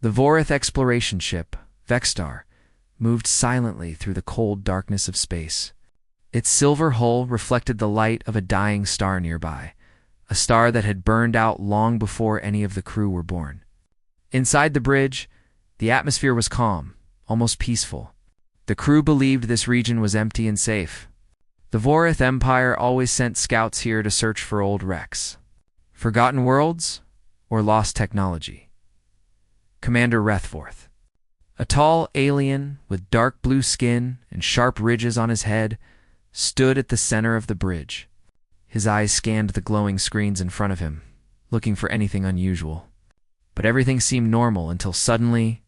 The Vorith exploration ship, Vexstar, moved silently through the cold darkness of space. Its silver hull reflected the light of a dying star nearby, a star that had burned out long before any of the crew were born. Inside the bridge, the atmosphere was calm, almost peaceful. The crew believed this region was empty and safe. The Vorith Empire always sent scouts here to search for old wrecks, forgotten worlds, or lost technology. Commander Rethforth, a tall alien with dark blue skin and sharp ridges on his head, stood at the center of the bridge. His eyes scanned the glowing screens in front of him, looking for anything unusual. But everything seemed normal until suddenly,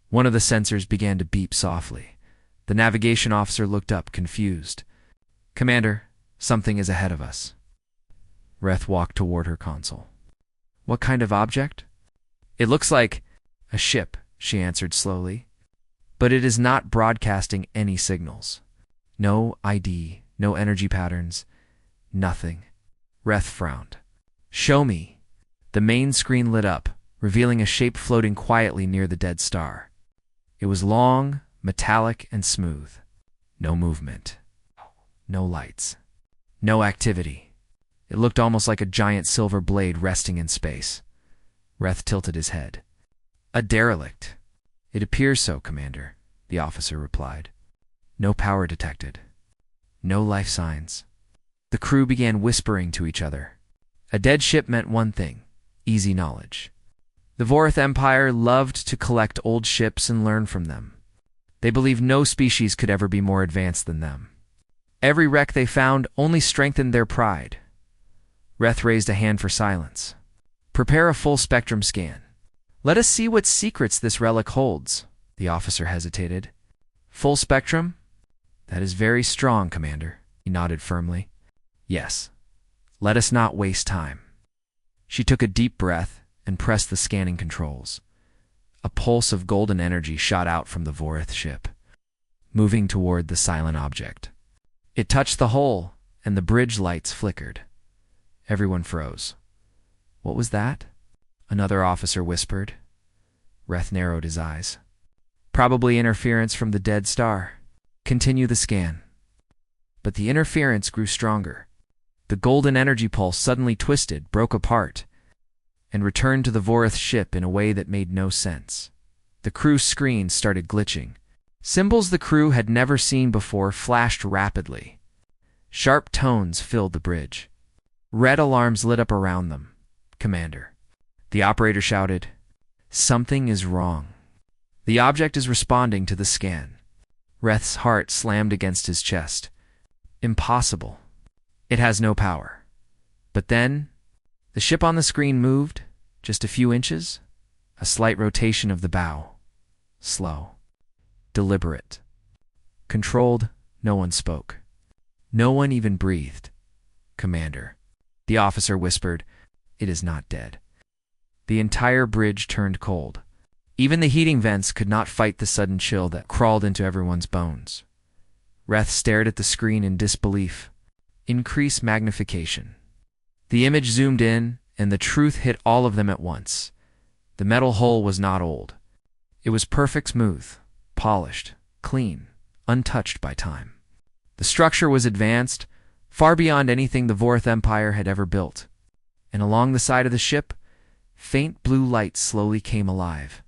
one of the sensors began to beep softly. The navigation officer looked up, confused. "Commander, something is ahead of us." Reth walked toward her console. "What kind of object?" "It looks like a ship," she answered slowly. "But it is not broadcasting any signals. No ID, no energy patterns, nothing." Reth frowned. "Show me." The main screen lit up, revealing a shape floating quietly near the dead star. It was long, metallic, and smooth. No movement. No lights. No activity. It looked almost like a giant silver blade resting in space. Reth tilted his head. "A derelict." "It appears so, Commander," the officer replied. "No power detected. No life signs." The crew began whispering to each other. A dead ship meant one thing: easy knowledge. The Vorith Empire loved to collect old ships and learn from them. They believed no species could ever be more advanced than them. Every wreck they found only strengthened their pride. Reth raised a hand for silence. "Prepare a full spectrum scan. Let us see what secrets this relic holds." The officer hesitated. "Full spectrum? That is very strong, Commander." He nodded firmly. "Yes. Let us not waste time." She took a deep breath and pressed the scanning controls. A pulse of golden energy shot out from the Vorith ship, moving toward the silent object. It touched the hull, and the bridge lights flickered. Everyone froze. "What was that?" another officer whispered. Reth narrowed his eyes. "Probably interference from the dead star. Continue the scan." But the interference grew stronger. The golden energy pulse suddenly twisted, broke apart, and returned to the Vorith ship in a way that made no sense. The crew's screens started glitching. Symbols the crew had never seen before flashed rapidly. Sharp tones filled the bridge. Red alarms lit up around them. "Commander," the operator shouted, "something is wrong. The object is responding to the scan." Reth's heart slammed against his chest. "Impossible. It has no power." But then, the ship on the screen moved, just a few inches, a slight rotation of the bow. Slow. Deliberate. Controlled. No one spoke. No one even breathed. "Commander," the officer whispered, "it is not dead." The entire bridge turned cold. Even the heating vents could not fight the sudden chill that crawled into everyone's bones. Reth stared at the screen in disbelief. Increase magnification. The image zoomed in, and the truth hit all of them at once. The metal hull was not old. It was perfect, smooth, polished, clean, untouched by time. The structure was advanced, far beyond anything the Vorith Empire had ever built. And along the side of the ship, faint blue light slowly came alive.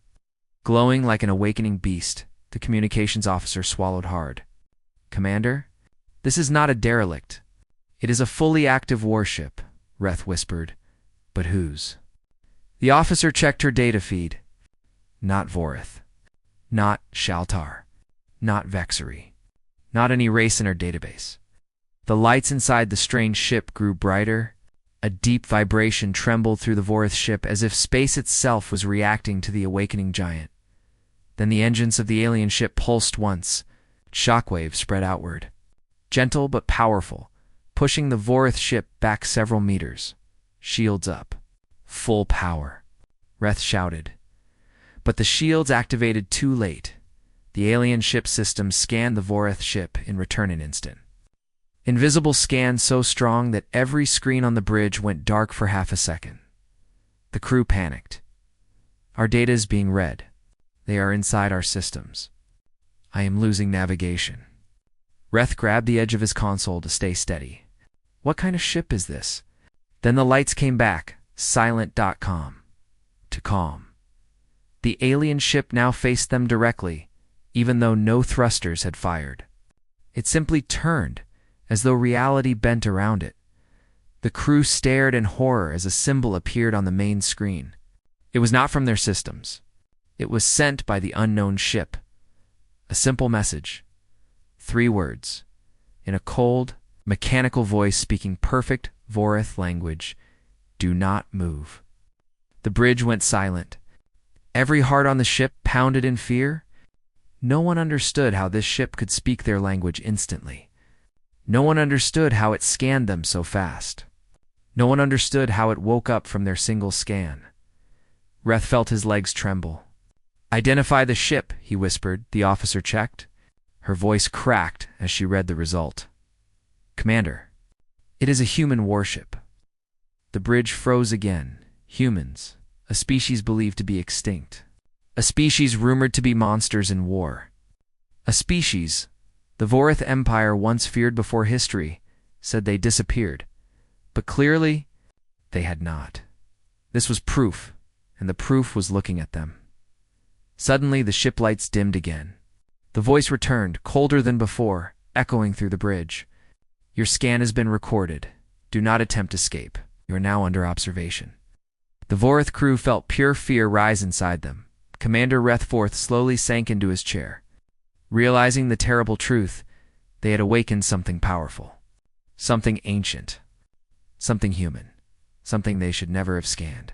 Glowing like an awakening beast, the communications officer swallowed hard. "Commander, this is not a derelict. It is a fully active warship," Reth whispered. "But whose?" The officer checked her data feed. Not Vorith. Not Shaltar. Not Vexari. Not any race in her database. The lights inside the strange ship grew brighter. A deep vibration trembled through the Vorith ship as if space itself was reacting to the awakening giant. Then the engines of the alien ship pulsed once. Shockwaves spread outward. Gentle but powerful, pushing the Vorith ship back several meters. "Shields up. Full power," Reth shouted. But the shields activated too late. The alien ship system scanned the Vorith ship in return an instant. Invisible scan so strong that every screen on the bridge went dark for half a second. The crew panicked. Our data is being read. They are inside our systems. I am losing navigation. Reth grabbed the edge of his console to stay steady. What kind of ship is this? Then the lights came back, silent.com. To calm. The alien ship now faced them directly, even though no thrusters had fired. It simply turned, as though reality bent around it. The crew stared in horror as a symbol appeared on the main screen. It was not from their systems. It was sent by the unknown ship. A simple message. 3 words. In a cold, mechanical voice speaking perfect Vorith language. Do not move. The bridge went silent. Every heart on the ship pounded in fear. No one understood how this ship could speak their language instantly. No one understood how it scanned them so fast. No one understood how it woke up from their single scan. Reth felt his legs tremble. Identify the ship, he whispered. The officer checked. Her voice cracked as she read the result. Commander, it is a human warship. The bridge froze again. Humans, a species believed to be extinct. A species rumored to be monsters in war. A species the Vorith Empire once feared before history said they disappeared. But clearly, they had not. This was proof, and the proof was looking at them. Suddenly, the ship lights dimmed again. The voice returned, colder than before, echoing through the bridge. Your scan has been recorded. Do not attempt escape. You are now under observation. The Vorith crew felt pure fear rise inside them. Commander Rethforth slowly sank into his chair. Realizing the terrible truth, they had awakened something powerful. Something ancient. Something human. Something they should never have scanned.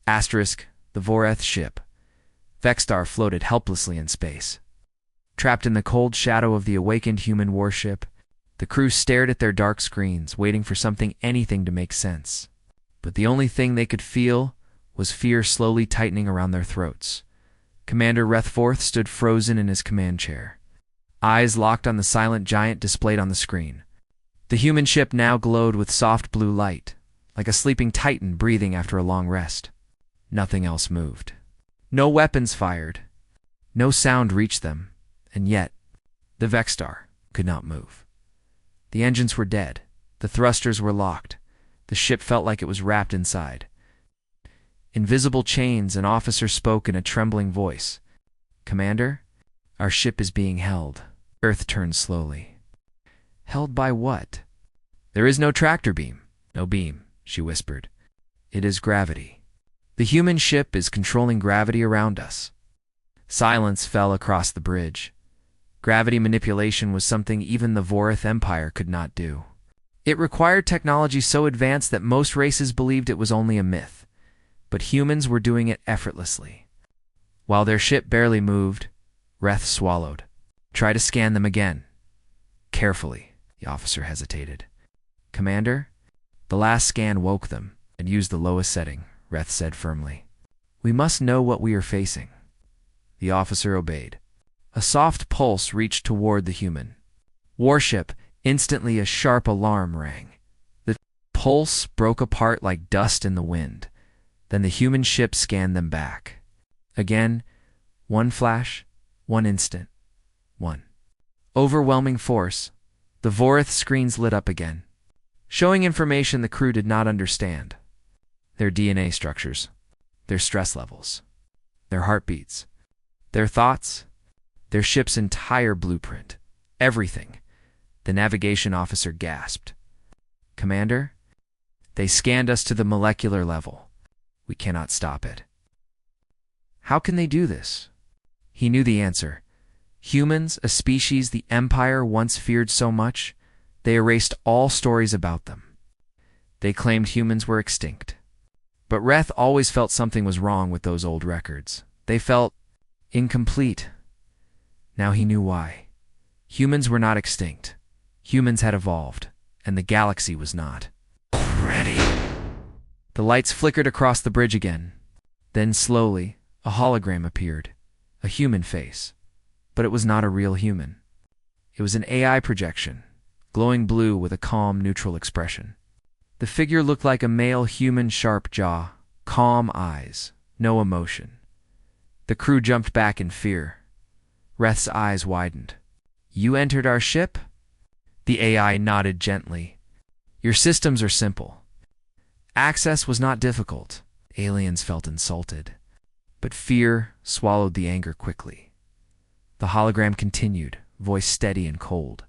Asterisk, the Vorith ship. Vexstar floated helplessly in space. Trapped in the cold shadow of the awakened human warship, the crew stared at their dark screens, waiting for anything to make sense. But the only thing they could feel was fear slowly tightening around their throats. Commander Rethforth stood frozen in his command chair. Eyes locked on the silent giant displayed on the screen. The human ship now glowed with soft blue light, like a sleeping titan breathing after a long rest. Nothing else moved. No weapons fired. No sound reached them, and yet, the Vexstar could not move. The engines were dead. The thrusters were locked. The ship felt like it was wrapped inside. Invisible chains, an officer spoke in a trembling voice. Commander, our ship is being held. Earth turned slowly. Held by what? There is no tractor beam. No beam, she whispered. It is gravity. The human ship is controlling gravity around us. Silence fell across the bridge. Gravity manipulation was something even the Vorith Empire could not do. It required technology so advanced that most races believed it was only a myth. But humans were doing it effortlessly. While their ship barely moved, Reth swallowed. Try to scan them again. Carefully, the officer hesitated. Commander, the last scan woke them, and used the lowest setting, Reth said firmly. We must know what we are facing. The officer obeyed. A soft pulse reached toward the human warship. Instantly a sharp alarm rang. The pulse broke apart like dust in the wind. Then the human ship scanned them back. Again, one flash, one instant, one. Overwhelming force. The Vorith screens lit up again, showing information the crew did not understand. Their DNA structures, their stress levels, their heartbeats, their thoughts, their ship's entire blueprint, everything. The navigation officer gasped. Commander, they scanned us to the molecular level. We cannot stop it. How can they do this? He knew the answer. Humans, a species the Empire once feared so much, they erased all stories about them. They claimed humans were extinct. But Reth always felt something was wrong with those old records. They felt incomplete. Now he knew why. Humans were not extinct. Humans had evolved, and the galaxy was not. Ready. The lights flickered across the bridge again. Then slowly, a hologram appeared. A human face. But it was not a real human. It was an AI projection, glowing blue with a calm, neutral expression. The figure looked like a male human, sharp jaw, calm eyes, no emotion. The crew jumped back in fear. Reth's eyes widened. You entered our ship? The AI nodded gently. Your systems are simple. Access was not difficult. Aliens felt insulted. But fear swallowed the anger quickly. The hologram continued, voice steady and cold.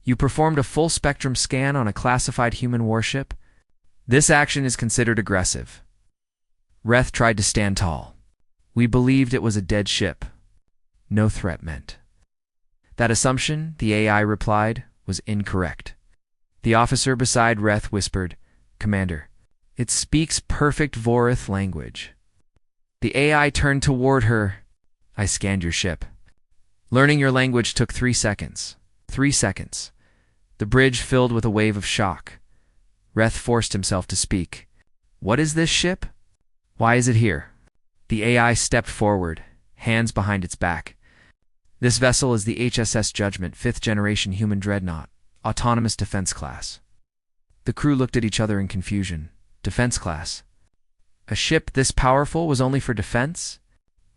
You performed a full-spectrum scan on a classified human warship? This action is considered aggressive. Reth tried to stand tall. We believed it was a dead ship. No threat meant. That assumption, the AI replied, was incorrect. The officer beside Reth whispered, Commander, it speaks perfect Vorith language. The AI turned toward her. I scanned your ship. Learning your language took 3 seconds. 3 seconds. The bridge filled with a wave of shock. Reth forced himself to speak. What is this ship? Why is it here? The AI stepped forward, hands behind its back. This vessel is the HSS Judgment, 5th-generation human dreadnought, autonomous defense class. The crew looked at each other in confusion. Defense class? A ship this powerful was only for defense?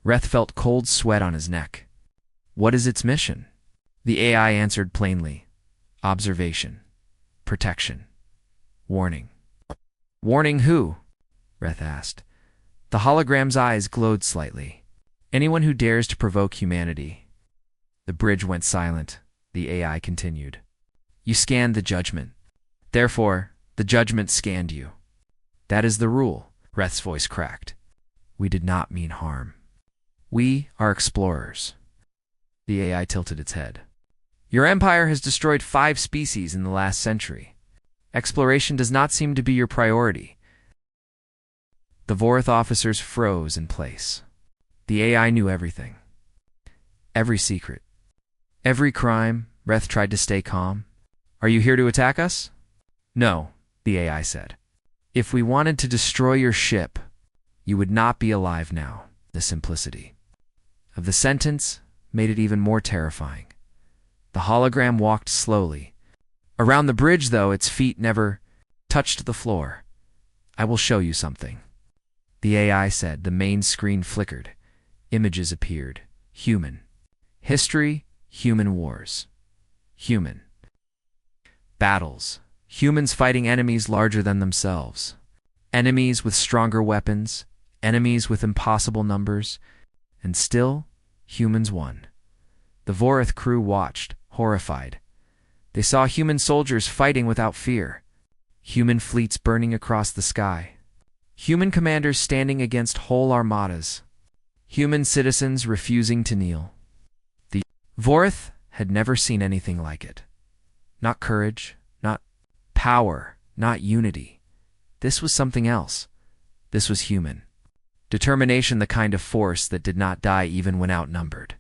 Reth felt cold sweat on his neck. What is its mission? The AI answered plainly. Observation. Protection. Warning. Warning who? Reth asked. The hologram's eyes glowed slightly. Anyone who dares to provoke humanity. The bridge went silent. The AI continued. You scanned the judgment. Therefore, the judgment scanned you. That is the rule. Reth's voice cracked. We did not mean harm. We are explorers. The AI tilted its head. Your empire has destroyed 5 species in the last century. Exploration does not seem to be your priority. The Vorith officers froze in place. The AI knew everything. Every secret. Every crime. Reth tried to stay calm. Are you here to attack us? No, the AI said. If we wanted to destroy your ship, you would not be alive now. The simplicity of the sentence made it even more terrifying. The hologram walked slowly. Around the bridge, though, its feet never touched the floor. I will show you something. The AI said. The main screen flickered. Images appeared. Human. History, human wars. Human. Battles. Humans fighting enemies larger than themselves. Enemies with stronger weapons. Enemies with impossible numbers. And still, humans won. The Vorith crew watched, horrified. They saw human soldiers fighting without fear. Human fleets burning across the sky. Human commanders standing against whole armadas. Human citizens refusing to kneel. The Vorith had never seen anything like it. Not courage, not power, not unity. This was something else. This was human. Determination, the kind of force that did not die even when outnumbered.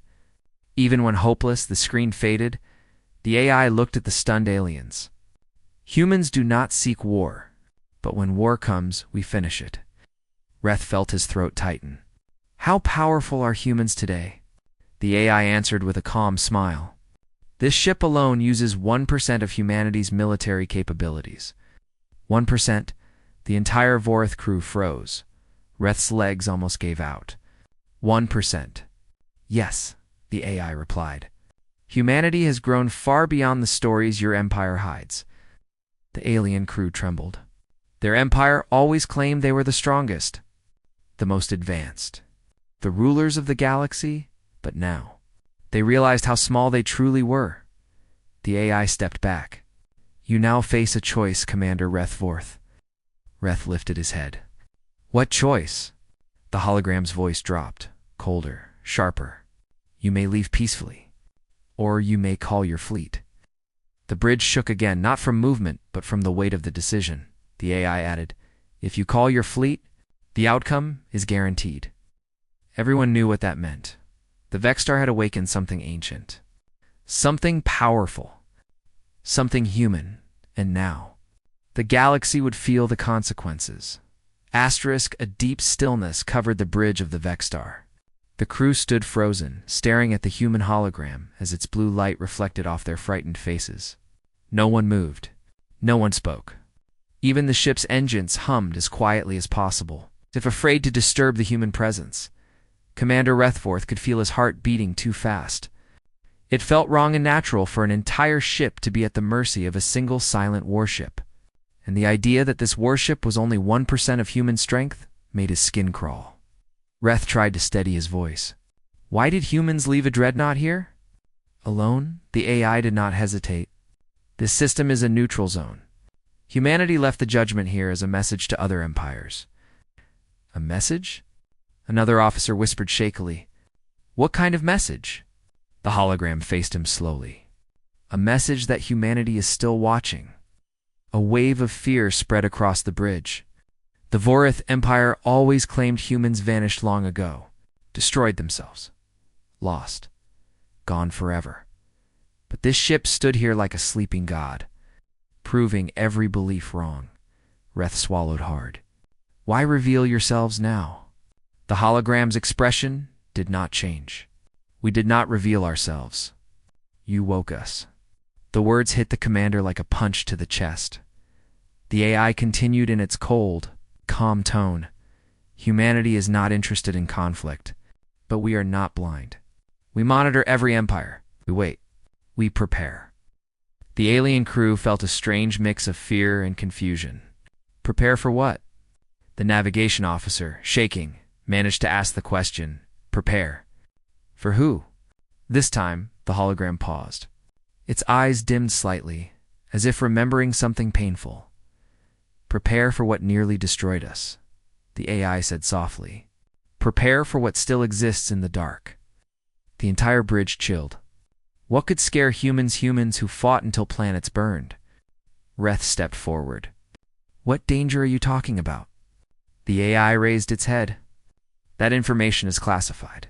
Even when hopeless, the screen faded, the AI looked at the stunned aliens. Humans do not seek war, but when war comes, we finish it. Reth felt his throat tighten. How powerful are humans today? The AI answered with a calm smile. This ship alone uses 1% of humanity's military capabilities. 1%? The entire Vorith crew froze. Reth's legs almost gave out. 1%. Yes, the AI replied. Humanity has grown far beyond the stories your empire hides. The alien crew trembled. Their empire always claimed they were the strongest, the most advanced, the rulers of the galaxy, but now they realized how small they truly were. The AI stepped back. You now face a choice, Commander Reth Vorith. Reth lifted his head. What choice? The hologram's voice dropped, colder, sharper. You may leave peacefully, or you may call your fleet. The bridge shook again, not from movement, but from the weight of the decision. The AI added, if you call your fleet, the outcome is guaranteed. Everyone knew what that meant. The Vexstar had awakened something ancient, something powerful, something human, and now the galaxy would feel the consequences. Asterisk, a deep stillness covered the bridge of the Vexstar. The crew stood frozen, staring at the human hologram as its blue light reflected off their frightened faces. No one moved. No one spoke. Even the ship's engines hummed as quietly as possible. if afraid to disturb the human presence. Commander Rethforth could feel his heart beating too fast. It felt wrong and natural for an entire ship to be at the mercy of a single silent warship. And the idea that this warship was only 1% of human strength made his skin crawl. Reth tried to steady his voice. Why did humans leave a dreadnought here? Alone? The AI did not hesitate. This system is a neutral zone. Humanity left the judgment here as a message to other empires. A message? Another officer whispered shakily. What kind of message? The hologram faced him slowly. A message that humanity is still watching. A wave of fear spread across the bridge. The Vorith Empire always claimed humans vanished long ago, destroyed themselves, lost, gone forever. But this ship stood here like a sleeping god, proving every belief wrong. Reth swallowed hard. Why reveal yourselves now? The hologram's expression did not change. We did not reveal ourselves. You woke us. The words hit the commander like a punch to the chest. The AI continued in its cold, calm tone. Humanity is not interested in conflict, but we are not blind. We monitor every empire. We wait. We prepare. The alien crew felt a strange mix of fear and confusion. Prepare for what? The navigation officer, shaking, managed to ask the question, prepare. For who? This time, the hologram paused. Its eyes dimmed slightly, as if remembering something painful. Prepare for what nearly destroyed us, the AI said softly. Prepare for what still exists in the dark. The entire bridge chilled. What could scare humans who fought until planets burned? Reth stepped forward. What danger are you talking about? The AI raised its head. That information is classified.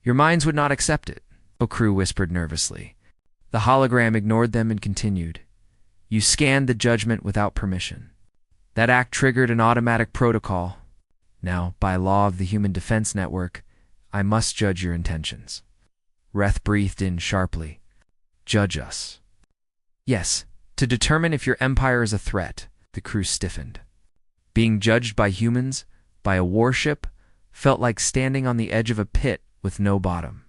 Your minds would not accept it, Okru whispered nervously. The hologram ignored them and continued. You scanned the judgment without permission. That act triggered an automatic protocol. Now, by law of the Human Defense Network, I must judge your intentions. Reth breathed in sharply. Judge us. Yes, to determine if your empire is a threat, the crew stiffened. Being judged by humans, by a warship, felt like standing on the edge of a pit with no bottom.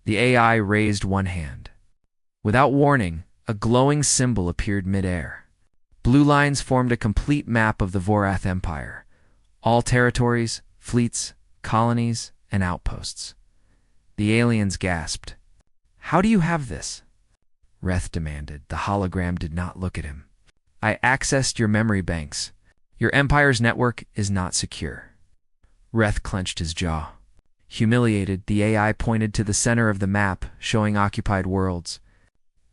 The AI raised one hand. Without warning, a glowing symbol appeared midair. Blue lines formed a complete map of the Vorath Empire. All territories, fleets, colonies, and outposts. The aliens gasped. How do you have this? Reth demanded. The hologram did not look at him. I accessed your memory banks. Your empire's network is not secure. Reth clenched his jaw. Humiliated, the AI pointed to the center of the map, showing occupied worlds,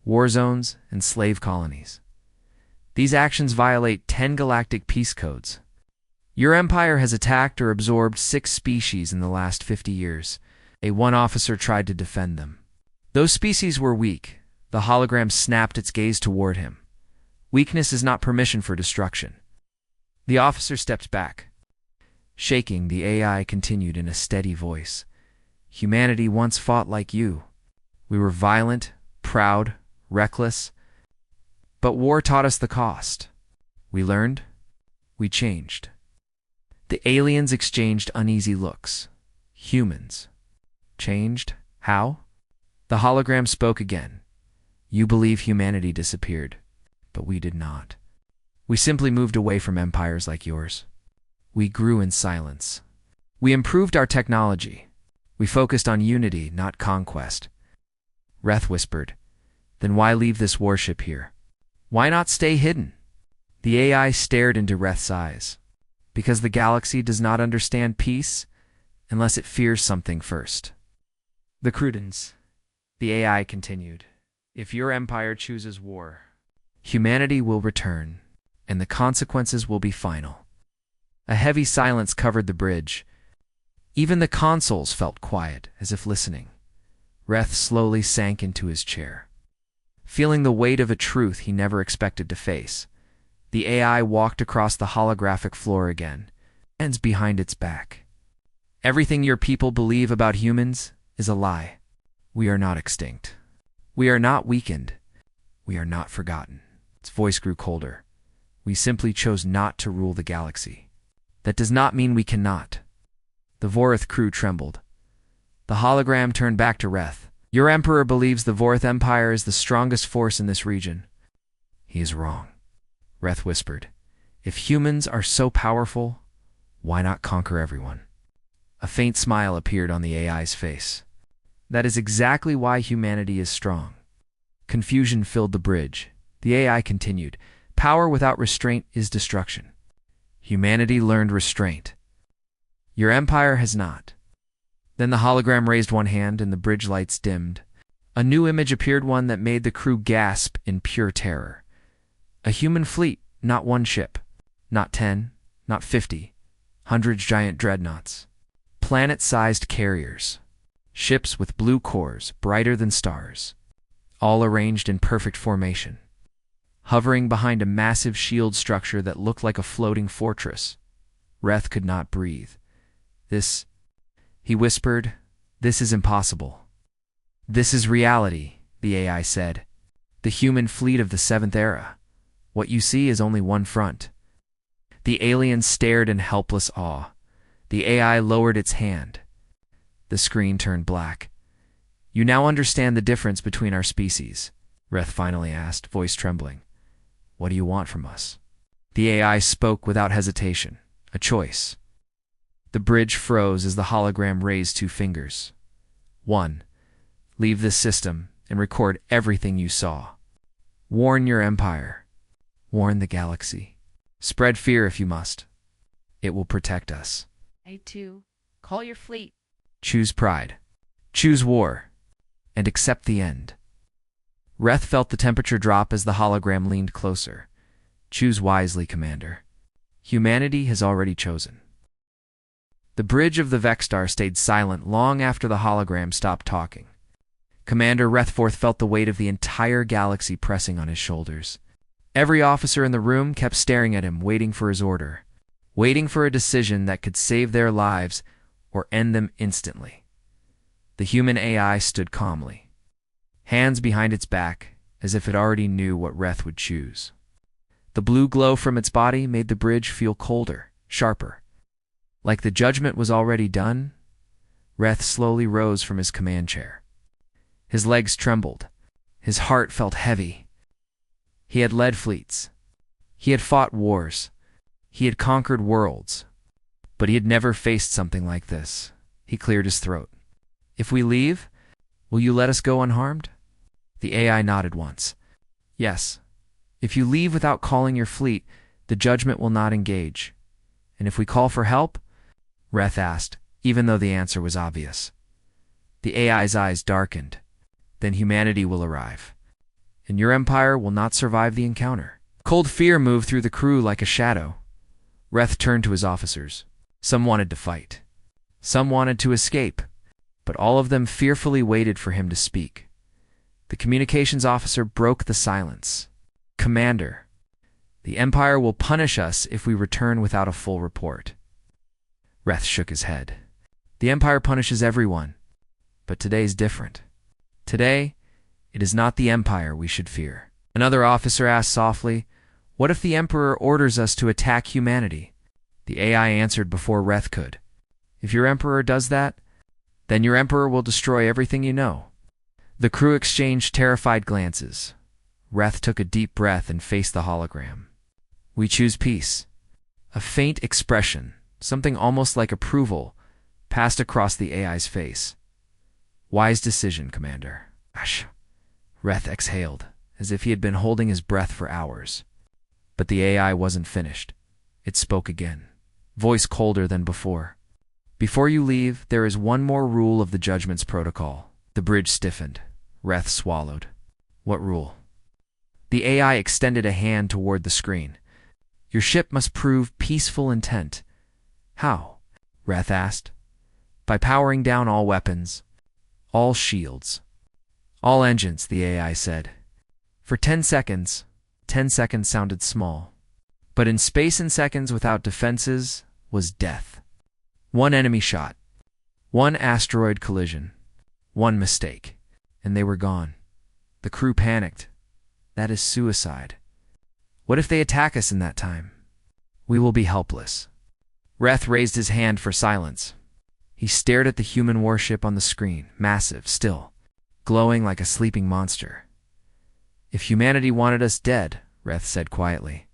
war zones, and slave colonies. These actions violate 10 galactic peace codes. Your empire has attacked or absorbed 6 species in the last 50 years. One officer tried to defend them. Those species were weak. The hologram snapped its gaze toward him. Weakness is not permission for destruction. The officer stepped back. Shaking, the AI continued in a steady voice. Humanity once fought like you. We were violent, proud, reckless. But war taught us the cost. We learned. We changed. The aliens exchanged uneasy looks. Humans. Changed? How? The hologram spoke again. You believe humanity disappeared, but we did not. We simply moved away from empires like yours. We grew in silence. We improved our technology. We focused on unity, not conquest. Reth whispered, then why leave this warship here? Why not stay hidden? The AI stared into Reth's eyes. Because the galaxy does not understand peace unless it fears something first. The Crudens. The AI continued. If your empire chooses war, humanity will return, and the consequences will be final. A heavy silence covered the bridge. Even the consoles felt quiet, as if listening. Reth slowly sank into his chair. Feeling the weight of a truth he never expected to face, the AI walked across the holographic floor again, hands behind its back. Everything your people believe about humans is a lie. We are not extinct. We are not weakened. We are not forgotten. Its voice grew colder. We simply chose not to rule the galaxy. That does not mean we cannot. The Vorith crew trembled. The hologram turned back to Reth. Your Emperor believes the Vorith Empire is the strongest force in this region. He is wrong, Reth whispered. If humans are so powerful, why not conquer everyone? A faint smile appeared on the AI's face. That is exactly why humanity is strong. Confusion filled the bridge. The AI continued. Power without restraint is destruction. Humanity learned restraint. Your empire has not. Then the hologram raised one hand and the bridge lights dimmed. A new image appeared, one that made the crew gasp in pure terror. A human fleet, not one ship. Not 10, not 50. Hundreds giant dreadnoughts. Planet-sized carriers. Ships with blue cores, brighter than stars. All arranged in perfect formation. Hovering behind a massive shield structure that looked like a floating fortress. Reth could not breathe. He whispered, this is impossible. This is reality, the AI said. The human fleet of the 7th era. What you see is only one front. The alien stared in helpless awe. The AI lowered its hand. The screen turned black. You now understand the difference between our species, Reth finally asked, voice trembling. What do you want from us? The AI spoke without hesitation. A choice. The bridge froze as the hologram raised 2 fingers. 1. Leave this system and record everything you saw. Warn your empire. Warn the galaxy. Spread fear if you must. It will protect us. A2. Call your fleet. Choose pride. Choose war. And accept the end. Reth felt the temperature drop as the hologram leaned closer. Choose wisely, Commander. Humanity has already chosen. The bridge of the Vexstar stayed silent long after the hologram stopped talking. Commander Rethforth felt the weight of the entire galaxy pressing on his shoulders. Every officer in the room kept staring at him, waiting for his order, waiting for a decision that could save their lives or end them instantly. The human AI stood calmly, hands behind its back, as if it already knew what Reth would choose. The blue glow from its body made the bridge feel colder, sharper. Like the judgment was already done, Reth slowly rose from his command chair. His legs trembled. His heart felt heavy. He had led fleets. He had fought wars. He had conquered worlds. But he had never faced something like this. He cleared his throat. If we leave, will you let us go unharmed? The AI nodded once. Yes. If you leave without calling your fleet, the judgment will not engage. And if we call for help? Reth asked, even though the answer was obvious. The AI's eyes darkened. Then humanity will arrive. And your empire will not survive the encounter. Cold fear moved through the crew like a shadow. Reth turned to his officers. Some wanted to fight. Some wanted to escape. But all of them fearfully waited for him to speak. The communications officer broke the silence. Commander, the Empire will punish us if we return without a full report. Reth shook his head. The Empire punishes everyone. But today's different. Today, it is not the Empire we should fear. Another officer asked softly, what if the Emperor orders us to attack humanity? The AI answered before Reth could. If your Emperor does that, then your Emperor will destroy everything you know. The crew exchanged terrified glances. Reth took a deep breath and faced the hologram. We choose peace. A faint expression, something almost like approval, passed across the AI's face. Wise decision, Commander. Ash. Reth exhaled, as if he had been holding his breath for hours. But the AI wasn't finished. It spoke again, voice colder than before. Before you leave, there is one more rule of the Judgment's protocol. The bridge stiffened. Reth swallowed. What rule? The AI extended a hand toward the screen. Your ship must prove peaceful intent. How? Reth asked. By powering down all weapons, all shields, all engines, the AI said. For 10 seconds, 10 seconds sounded small. But in space and seconds without defenses was death. One enemy shot, one asteroid collision, one mistake, and they were gone. The crew panicked. That is suicide. What if they attack us in that time? We will be helpless. Reth raised his hand for silence. He stared at the human warship on the screen, massive, still, glowing like a sleeping monster. If humanity wanted us dead, Reth said quietly,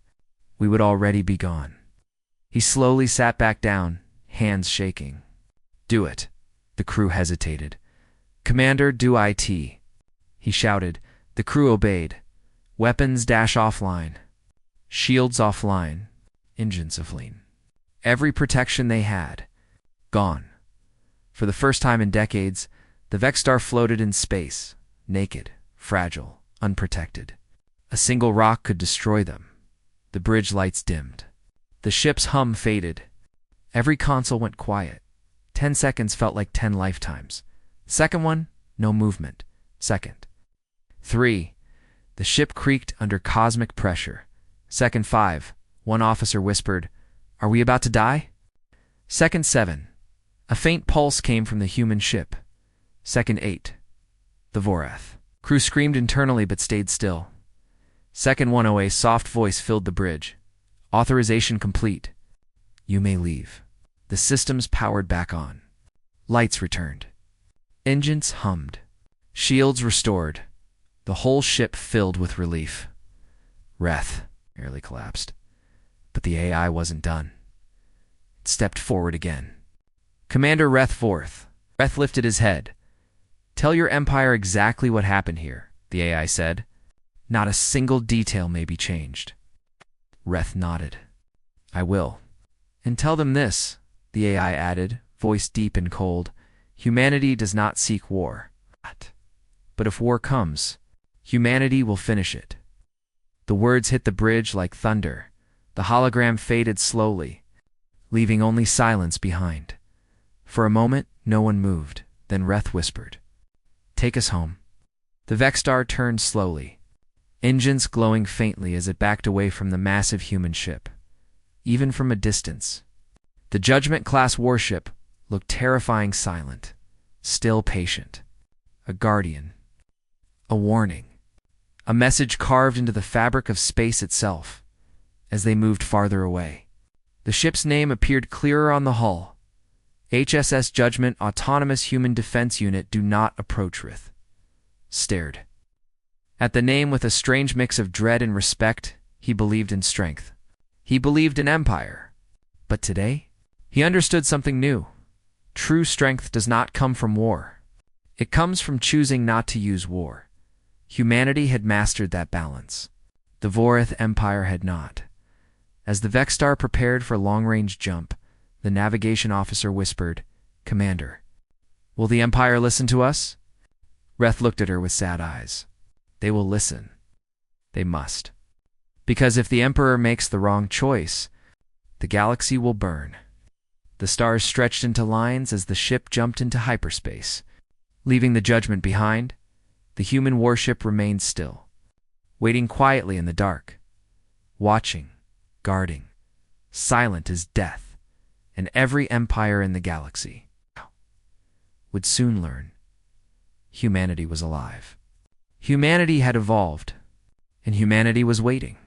we would already be gone. He slowly sat back down, hands shaking. Do it. The crew hesitated. Commander, do IT. He shouted. The crew obeyed. Weapons dash offline. Shields offline. Engines offline. Every protection they had, gone. For the first time in decades, the Vexstar floated in space, naked, fragile, unprotected. A single rock could destroy them. The bridge lights dimmed. The ship's hum faded. Every console went quiet. 10 seconds felt like 10 lifetimes. Second one, no movement. Second. 3. The ship creaked under cosmic pressure. Second 5. One officer whispered, Are we about to die? Second 7. A faint pulse came from the human ship. Second 8. The Vorath. Crew screamed internally but stayed still. Second 1. A soft voice filled the bridge. Authorization complete. You may leave. The systems powered back on. Lights returned. Engines hummed. Shields restored. The whole ship filled with relief. Reth nearly collapsed. But the AI wasn't done. It stepped forward again. Commander Reth Forth. Reth lifted his head. Tell your Empire exactly what happened here, the AI said. Not a single detail may be changed. Reth nodded. I will. And tell them this, the AI added, voice deep and cold. Humanity does not seek war. But if war comes, humanity will finish it. The words hit the bridge like thunder. The hologram faded slowly, leaving only silence behind. For a moment, no one moved. Then Reth whispered, Take us home. The Vexstar turned slowly, engines glowing faintly as it backed away from the massive human ship. Even from a distance, the Judgment-class warship looked terrifying silent, still patient. A guardian. A warning. A message carved into the fabric of space itself. As they moved farther away, the ship's name appeared clearer on the hull. HSS Judgment Autonomous Human Defense Unit. Do not approach. Reth stared at the name with a strange mix of dread and respect. He believed in strength. He believed in empire. But today, he understood something new. True strength does not come from war. It comes from choosing not to use war. Humanity had mastered that balance. The Vorath Empire had not. As the Vexstar prepared for long-range jump, the navigation officer whispered, Commander, will the Empire listen to us? Reth looked at her with sad eyes. They will listen. They must. Because if the Emperor makes the wrong choice, the galaxy will burn. The stars stretched into lines as the ship jumped into hyperspace. Leaving the Judgment behind, the human warship remained still, waiting quietly in the dark, watching, guarding, silent as death, and every empire in the galaxy would soon learn humanity was alive. Humanity had evolved, and humanity was waiting.